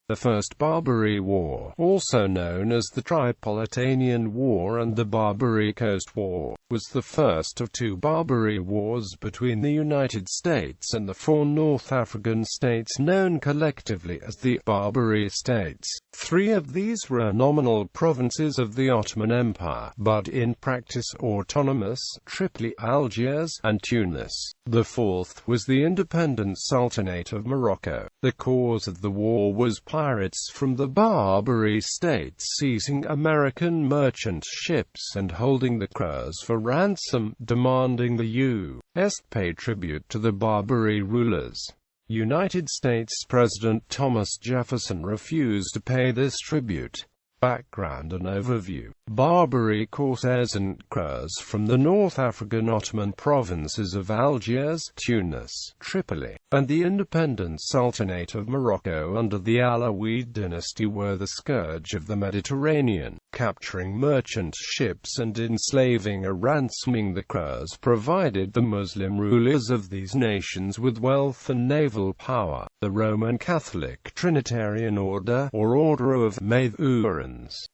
The First Barbary War, also known as the Tripolitanian War and the Barbary Coast War, was the first of two Barbary Wars between the United States and the four North African states known collectively as the Barbary States. Three of these were nominal provinces of the Ottoman Empire, but in practice autonomous: Tripoli, Algiers, and Tunis. The fourth was the independent Sultanate of Morocco. The cause of the war was pirates from the Barbary States seizing American merchant ships and holding the crews for ransom, demanding the U.S. pay tribute to the Barbary rulers. United States President Thomas Jefferson refused to pay this tribute. Background and overview. Barbary corsairs and crews from the North African Ottoman provinces of Algiers, Tunis, Tripoli, and the independent Sultanate of Morocco under the Alawid dynasty were the scourge of the Mediterranean, capturing merchant ships and enslaving or ransoming the crews provided the Muslim rulers of these nations with wealth and naval power. The Roman Catholic Trinitarian Order, or Order of Mathurans,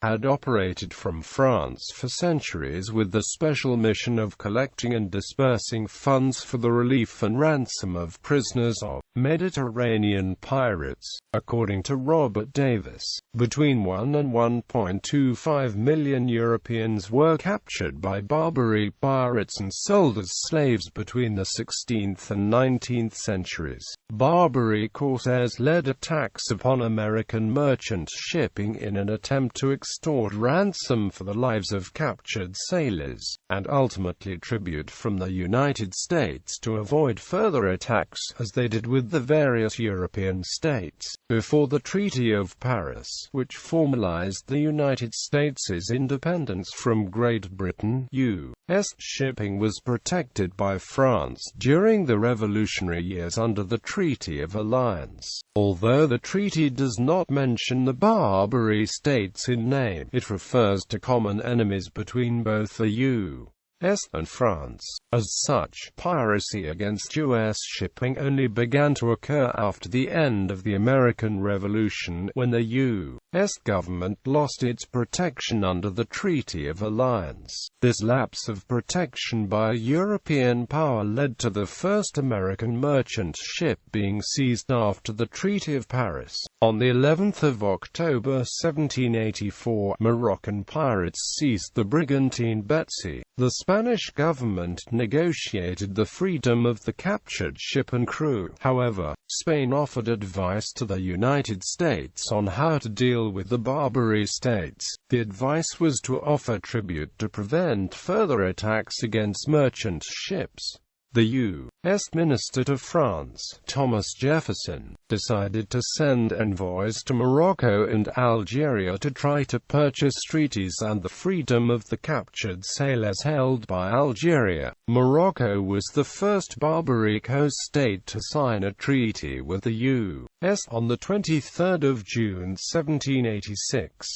had operated from France for centuries with the special mission of collecting and dispersing funds for the relief and ransom of prisoners of Mediterranean pirates. According to Robert Davis, between 1 and 1.25 million Europeans were captured by Barbary pirates and sold as slaves between the 16th and 19th centuries. Barbary corsairs led attacks upon American merchant shipping in an attempt to extort ransom for the lives of captured sailors, and ultimately tribute from the United States to avoid further attacks, as they did with the various European states. Before the Treaty of Paris, which formalized the United States' independence from Great Britain, U.S. shipping was protected by France during the Revolutionary years under the Treaty of Alliance. Although the treaty does not mention the Barbary States in name, it refers to common enemies between both the U.S. and France. As such, piracy against U.S. shipping only began to occur after the end of the American Revolution, when the U.S. government lost its protection under the Treaty of Alliance. This lapse of protection by a European power led to the first American merchant ship being seized after the Treaty of Paris. On the 11th of October 1784, Moroccan pirates seized the brigantine Betsy. The Spanish government negotiated the freedom of the captured ship and crew. However, Spain offered advice to the United States on how to deal with the Barbary States. The advice was to offer tribute to prevent further attacks against merchant ships. The U.S. Minister to France, Thomas Jefferson, decided to send envoys to Morocco and Algeria to try to purchase treaties and the freedom of the captured sailors held by Algeria. Morocco was the first Barbary Coast state to sign a treaty with the U.S. on the 23rd of June 1786.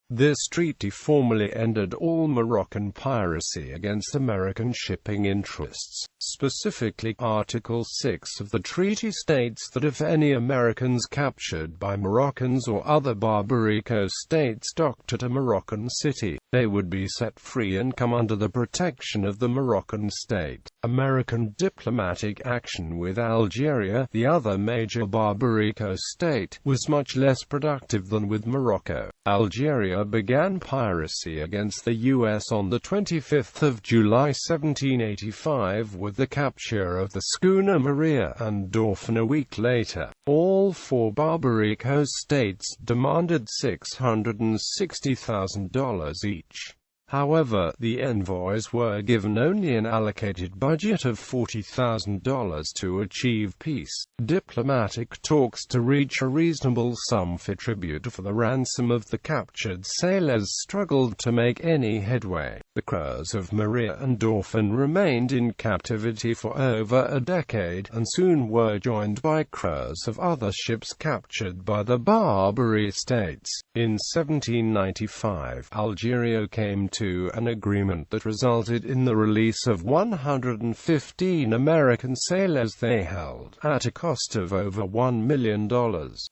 This treaty formally ended all Moroccan piracy against American shipping interests. Specifically, Article 6 of the treaty states that if any Americans captured by Moroccans or other Barbary Coast states docked at a Moroccan city, they would be set free and come under the protection of the Moroccan state. American diplomatic action with Algeria, the other major Barbary Coast state, was much less productive than with Morocco. Algeria began piracy against the U.S. on the 25th of July 1785 with the capture of the schooner Maria and Dauphin a week later. All four Barbary Coast states demanded $660,000 each. However, the envoys were given only an allocated budget of $40,000 to achieve peace. Diplomatic talks to reach a reasonable sum for tribute for the ransom of the captured sailors struggled to make any headway. The crews of Maria and Dauphin remained in captivity for over a decade, and soon were joined by crews of other ships captured by the Barbary States. In 1795, Algeria came to an agreement that resulted in the release of 115 American sailors they held, at a cost of over $1 million.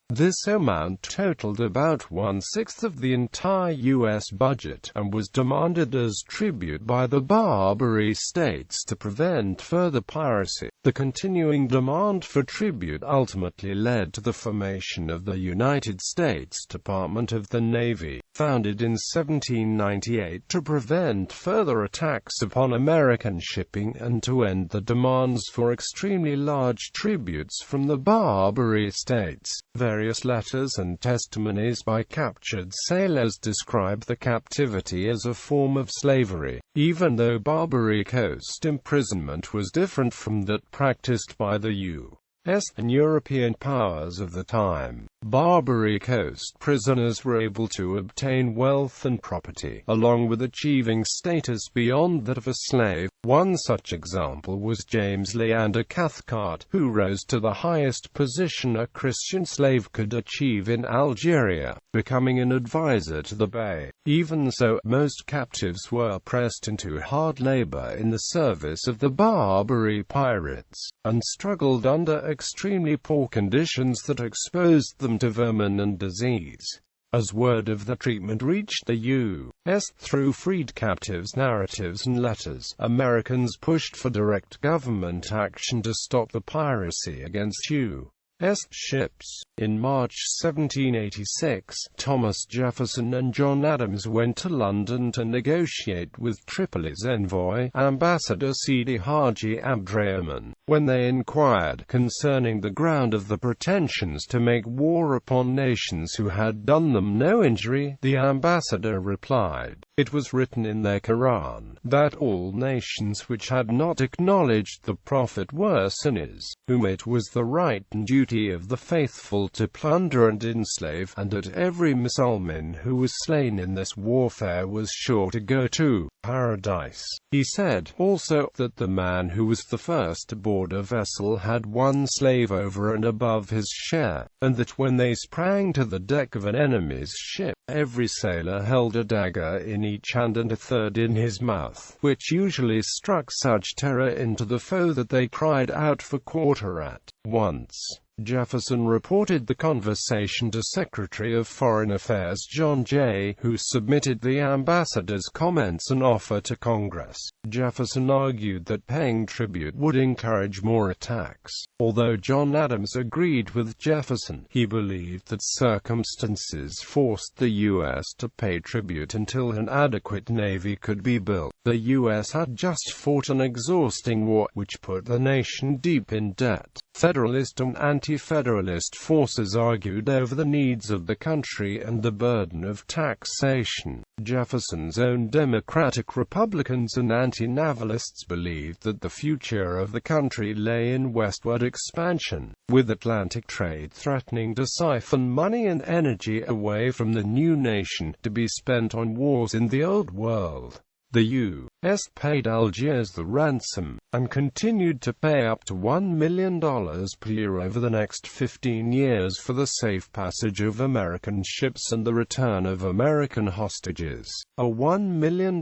This amount totaled about one-sixth of the entire U.S. budget, and was demanded as tribute by the Barbary States to prevent further piracy. The continuing demand for tribute ultimately led to the formation of the United States Department of the Navy, founded in 1798 to prevent further attacks upon American shipping and to end the demands for extremely large tributes from the Barbary States. Various letters and testimonies by captured sailors describe the captivity as a form of slavery, even though Barbary Coast imprisonment was different from that practiced by the U.S. and European powers of the time. Barbary Coast prisoners were able to obtain wealth and property, along with achieving status beyond that of a slave. One such example was James Leander Cathcart, who rose to the highest position a Christian slave could achieve in Algeria, becoming an advisor to the Bey. Even so, most captives were pressed into hard labor in the service of the Barbary pirates, and struggled under extremely poor conditions that exposed them to vermin and disease. As word of the treatment reached the U.S. through freed captives' narratives and letters, Americans pushed for direct government action to stop the piracy against U.S. ships. In March 1786, Thomas Jefferson and John Adams went to London to negotiate with Tripoli's envoy, Ambassador Sidi Haji Abdrahman. When they inquired concerning the ground of the pretensions to make war upon nations who had done them no injury, the ambassador replied, "It was written in their Quran, that all nations which had not acknowledged the Prophet were sinners, whom it was the right and duty of the faithful to plunder and enslave, and that every Mussulman who was slain in this warfare was sure to go to paradise." He said, also, that the man who was the first aboard a vessel had one slave over and above his share, and that when they sprang to the deck of an enemy's ship, every sailor held a dagger in each hand and a third in his mouth, which usually struck such terror into the foe that they cried out for quarter at once. Jefferson reported the conversation to Secretary of Foreign Affairs John Jay, who submitted the ambassador's comments and offer to Congress. Jefferson argued that paying tribute would encourage more attacks. Although John Adams agreed with Jefferson, he believed that circumstances forced the U.S. to pay tribute until an adequate navy could be built. The U.S. had just fought an exhausting war, which put the nation deep in debt. Federalist and anti-federalist forces argued over the needs of the country and the burden of taxation. Jefferson's own Democratic Republicans and anti-Navalists believed that the future of the country lay in westward expansion, with Atlantic trade threatening to siphon money and energy away from the new nation, to be spent on wars in the Old World. The U.S. paid Algiers the ransom, and continued to pay up to $1 million per year over the next 15 years for the safe passage of American ships and the return of American hostages. A $1 million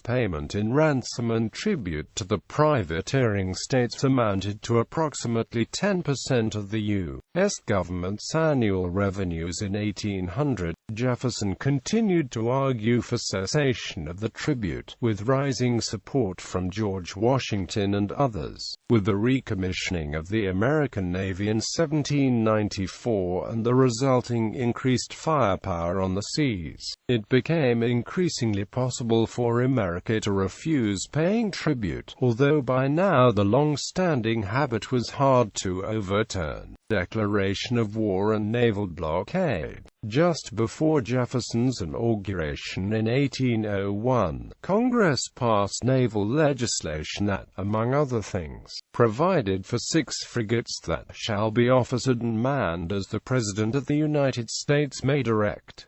payment in ransom and tribute to the privateering states amounted to approximately 10% of the U.S. government's annual revenues in 1800. Jefferson continued to argue for cessation of the tribute, with rising support from George Washington and others. With the recommissioning of the American Navy in 1794 and the resulting increased firepower on the seas, it became increasingly possible for America to refuse paying tribute, although by now the long-standing habit was hard to overturn. Declaration of war and naval blockade. Just before Jefferson's inauguration in 1801, Congress passed naval legislation that, among other things, provided for 6 frigates that shall be officered and manned as the President of the United States may direct.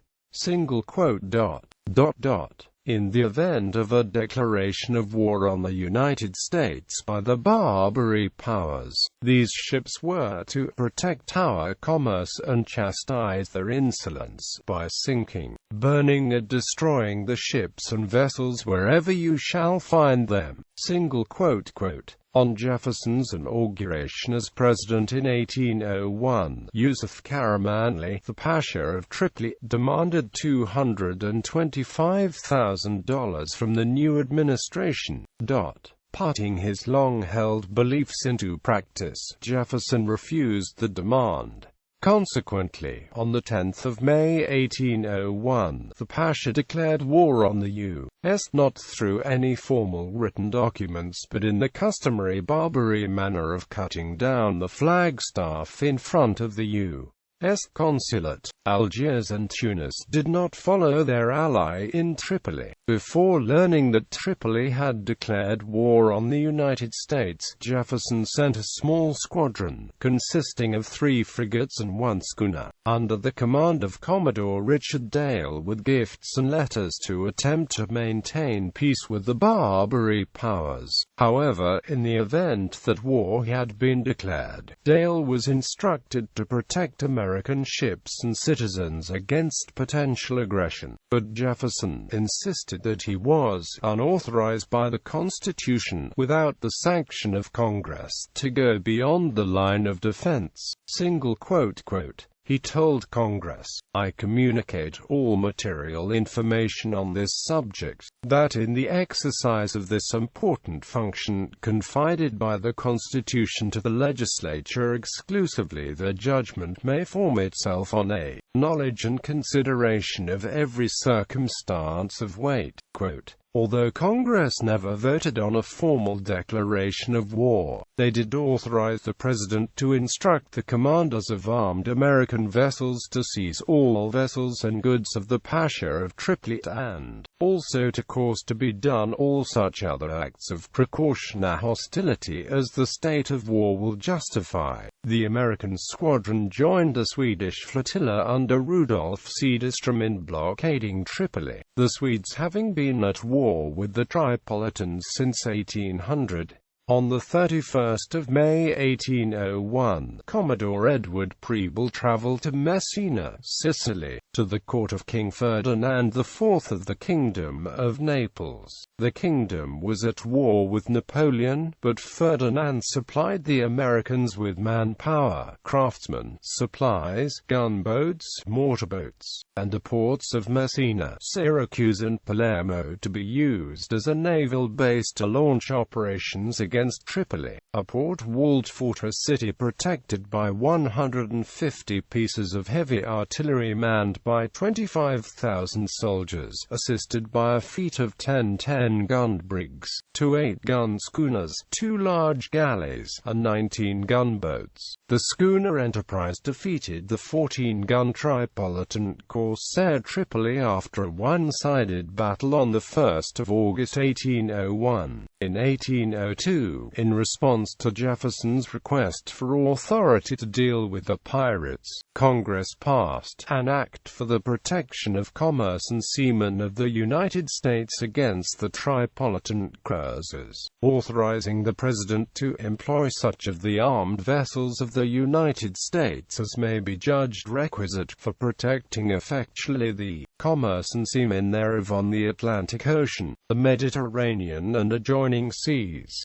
In the event of a declaration of war on the United States by the Barbary powers, these ships were to protect our commerce and chastise their insolence by sinking, burning and destroying the ships and vessels wherever you shall find them. On Jefferson's inauguration as president in 1801, Yusuf Karamanli, the Pasha of Tripoli, demanded $225,000 from the new administration. Putting his long-held beliefs into practice, Jefferson refused the demand. Consequently, on 10 May 1801, the Pasha declared war on the U.S. not through any formal written documents but in the customary Barbary manner of cutting down the flagstaff in front of the U.S. consulate. Algiers and Tunis did not follow their ally in Tripoli. Before learning that Tripoli had declared war on the United States, Jefferson sent a small squadron, consisting of 3 frigates and 1 schooner, under the command of Commodore Richard Dale with gifts and letters to attempt to maintain peace with the Barbary powers. However, in the event that war had been declared, Dale was instructed to protect American ships and citizens against potential aggression, but Jefferson insisted that he was unauthorized by the Constitution, without the sanction of Congress, to go beyond the line of defense. He told Congress, "I communicate all material information on this subject, that in the exercise of this important function, confided by the Constitution to the legislature exclusively, the judgment may form itself on a knowledge and consideration of every circumstance of weight." Although Congress never voted on a formal declaration of war, they did authorize the President to instruct the commanders of armed American vessels to seize all vessels and goods of the Pasha of Tripoli, and also to cause to be done all such other acts of precaution or hostility as the state of war will justify. The American squadron joined the Swedish flotilla under Rudolf Cederström in blockading Tripoli, the Swedes having been at war with the Tripolitans since 1800. On 31 May 1801, Commodore Edward Preble traveled to Messina, Sicily, to the court of King Ferdinand IV of the Kingdom of Naples. The kingdom was at war with Napoleon, but Ferdinand supplied the Americans with manpower, craftsmen, supplies, gunboats, mortarboats, and the ports of Messina, Syracuse and Palermo to be used as a naval base to launch operations against Tripoli, a port-walled fortress city protected by 150 pieces of heavy artillery manned by 25,000 soldiers, assisted by a fleet of 10 10-gun brigs, 2 8-gun schooners, 2 large galleys, and 19 gunboats. The schooner Enterprise defeated the 14-gun Tripolitan corsair Tripoli after a one-sided battle on 1 August 1801. In 1802, in response to Jefferson's request for authority to deal with the pirates, Congress passed an act for the protection of commerce and seamen of the United States against the Tripolitan cruisers, authorizing the President to employ such of the armed vessels of the United States as may be judged requisite for protecting effectually the commerce and seamen thereof on the Atlantic Ocean, the Mediterranean and adjoining seas.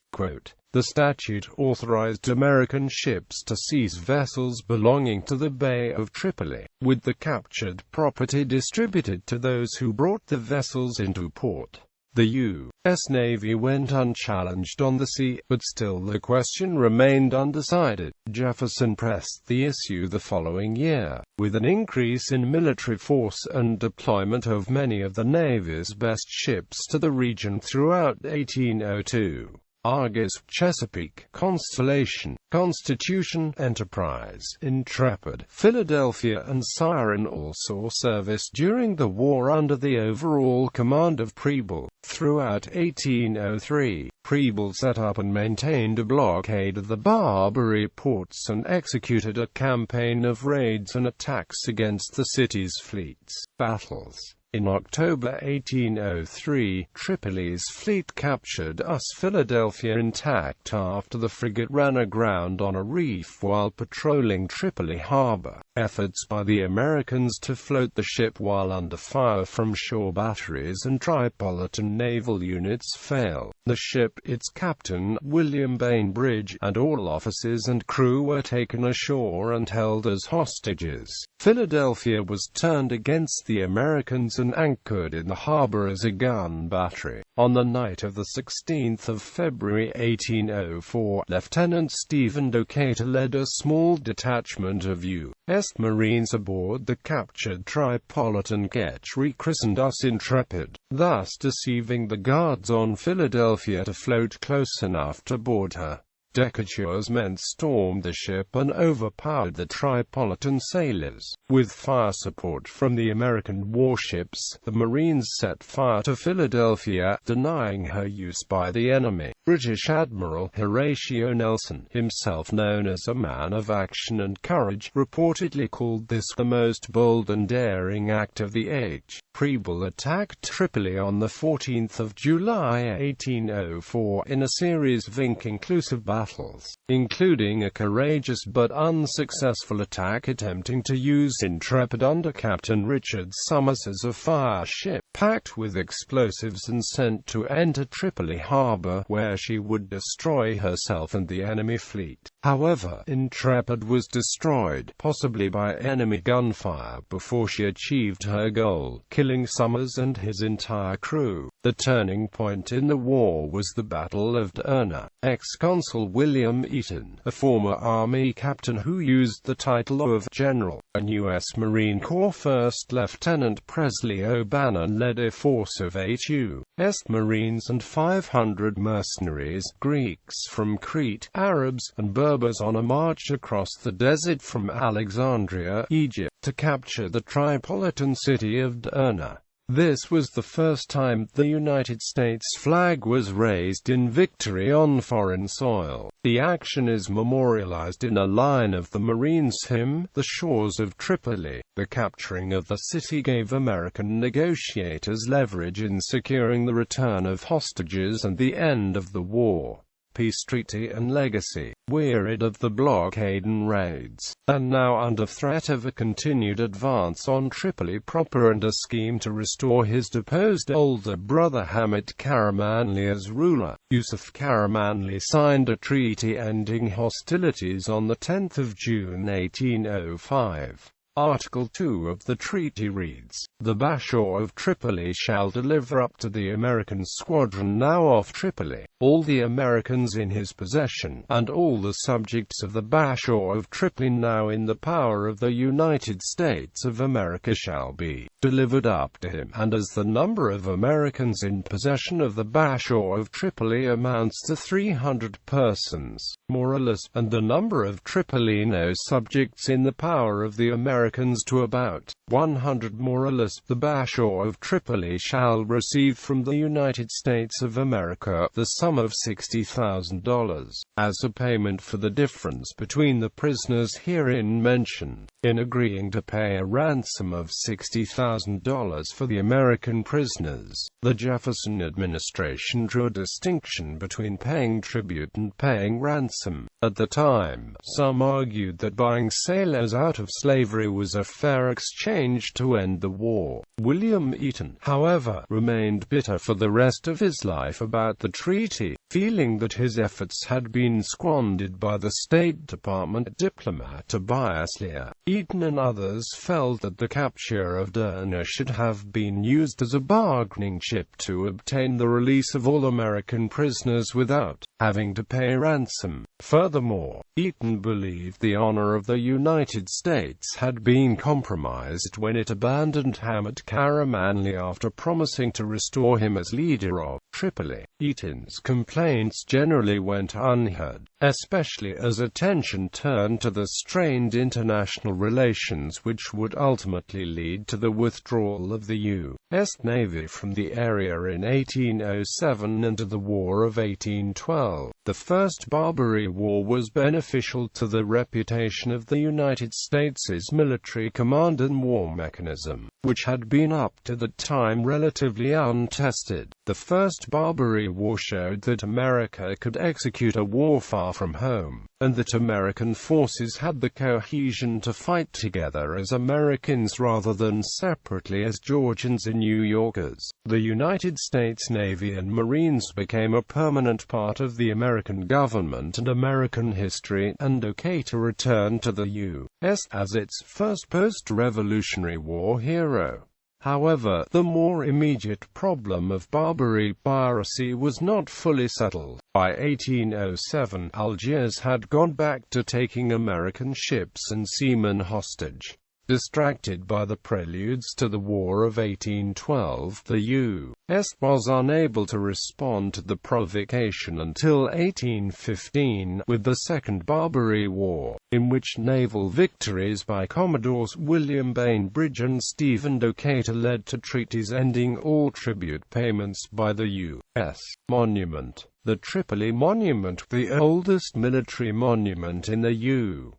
The statute authorized American ships to seize vessels belonging to the Bay of Tripoli, with the captured property distributed to those who brought the vessels into port. The U.S. Navy went unchallenged on the sea, but still the question remained undecided. Jefferson pressed the issue the following year, with an increase in military force and deployment of many of the Navy's best ships to the region throughout 1802. Argus, Chesapeake, Constellation, Constitution, Enterprise, Intrepid, Philadelphia and Siren all saw service during the war under the overall command of Preble. Throughout 1803, Preble set up and maintained a blockade of the Barbary ports and executed a campaign of raids and attacks against the city's fleets. Battles. In October 1803, Tripoli's fleet captured Philadelphia intact after the frigate ran aground on a reef while patrolling Tripoli harbor. Efforts by the Americans to float the ship while under fire from shore batteries and Tripolitan naval units failed. The ship, its captain, William Bainbridge, and all officers and crew were taken ashore and held as hostages. Philadelphia was turned against the Americans and anchored in the harbor as a gun battery. On the night of the 16th of February 1804, Lieutenant Stephen Decatur led a small detachment of U.S. Marines aboard the captured Tripolitan ketch rechristened Intrepid, thus deceiving the guards on Philadelphia to float close enough to board her. Decatur's men stormed the ship and overpowered the Tripolitan sailors. With fire support from the American warships, the Marines set fire to Philadelphia, denying her use by the enemy. British Admiral Horatio Nelson, himself known as a man of action and courage, reportedly called this the most bold and daring act of the age. Preble attacked Tripoli on 14 July 1804 in a series of inconclusive battles, including a courageous but unsuccessful attack attempting to use Intrepid under Captain Richard Summers as a fire ship, packed with explosives and sent to enter Tripoli harbor, where she would destroy herself and the enemy fleet. However, Intrepid was destroyed, possibly by enemy gunfire, before she achieved her goal, killing Summers and his entire crew. The turning point in the war was the Battle of Derna. Ex-Consul William Eaton, a former Army captain who used the title of General, and U.S. Marine Corps First Lieutenant Presley O'Bannon led a force of 8 U.S. Marines and 500 mercenaries, Greeks from Crete, Arabs, and Berbers on a march across the desert from Alexandria, Egypt, to capture the Tripolitan city of Derna. This was the first time the United States flag was raised in victory on foreign soil. The action is memorialized in a line of the Marines' hymn, "The Shores of Tripoli." The capturing of the city gave American negotiators leverage in securing the return of hostages and the end of the war. Peace treaty and legacy. Wearied of the blockade and raids, and now under threat of a continued advance on Tripoli proper and a scheme to restore his deposed older brother Hamid Karamanli as ruler, Yusuf Karamanli signed a treaty ending hostilities on 10 June 1805. Article 2 of the treaty reads, "The Bashaw of Tripoli shall deliver up to the American squadron now off Tripoli, all the Americans in his possession, and all the subjects of the Bashaw of Tripoli now in the power of the United States of America shall be delivered up to him, and as the number of Americans in possession of the Bashaw of Tripoli amounts to 300 persons, more or less, and the number of Tripolino subjects in the power of the Americans to about 100 more or less, the Bashaw of Tripoli shall receive from the United States of America the sum of $60,000, as a payment for the difference between the prisoners herein mentioned. In agreeing to pay a ransom of $60,000 for the American prisoners, the Jefferson administration drew a distinction between paying tribute and paying ransom. At the time, some argued that buying sailors out of slavery was a fair exchange to end the war. William Eaton, however, remained bitter for the rest of his life about the treaty, feeling that his efforts had been squandered by the State Department diplomat Tobias Lear. Eaton and others felt that the capture of Derna should have been used as a bargaining chip to obtain the release of all American prisoners without having to pay ransom. Furthermore, Eaton believed the honor of the United States had been compromised when it abandoned Hamid Karamanli after promising to restore him as leader of Tripoli. Eaton's complaint complaints generally went unheard, especially as attention turned to the strained international relations which would ultimately lead to the withdrawal of the U.S. Navy from the area in 1807 and to the War of 1812. The First Barbary War was beneficial to the reputation of the United States' military command and war mechanism, which had been up to that time relatively untested. The First Barbary War showed that America could execute a war far from home, and that American forces had the cohesion to fight together as Americans rather than separately as Georgians and New Yorkers. The United States Navy and Marines became a permanent part of the American government and American history, and Decatur returned to the U.S. as its first post-Revolutionary War hero. However, the more immediate problem of Barbary piracy was not fully settled. By 1807, Algiers had gone back to taking American ships and seamen hostage. Distracted by the preludes to the War of 1812, the U.S. was unable to respond to the provocation until 1815, with the Second Barbary War, in which naval victories by Commodores William Bainbridge and Stephen Decatur led to treaties ending all tribute payments by the U.S. Monument. The Tripoli Monument, the oldest military monument in the U.S.,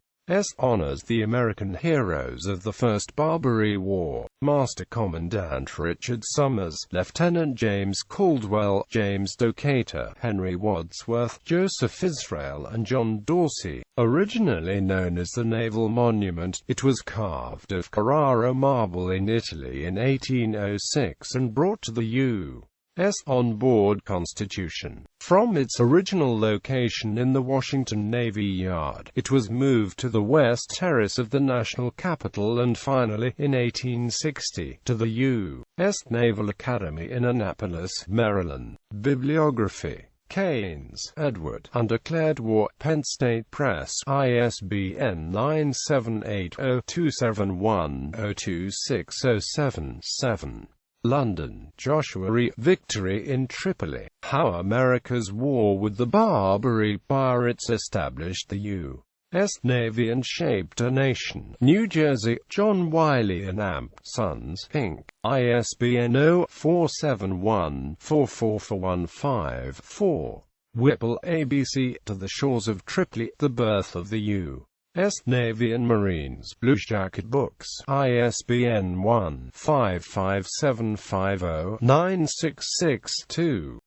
honors the American heroes of the First Barbary War: Master Commandant Richard Summers, Lieutenant James Caldwell, James Decatur, Henry Wadsworth, Joseph Israel, and John Dorsey. Originally known as the Naval Monument, it was carved of Carrara marble in Italy in 1806 and brought to the U.S. on-board Constitution. From its original location in the Washington Navy Yard, it was moved to the West Terrace of the National Capitol and finally, in 1860, to the U.S. Naval Academy in Annapolis, Maryland. Bibliography. Keynes, Edward. Undeclared War. Penn State Press. ISBN 978-0271-02607-7. London, Joshua E. Victory in Tripoli. How America's War with the Barbary Pirates Established the U.S. Navy and Shaped a Nation. New Jersey, John Wiley and Amp. Sons, Inc. ISBN 0-471-44415-4. Whipple, ABC. To the Shores of Tripoli, The Birth of the U.S. Navy and Marines. Blue Jacket Books. ISBN 1-55750-9662.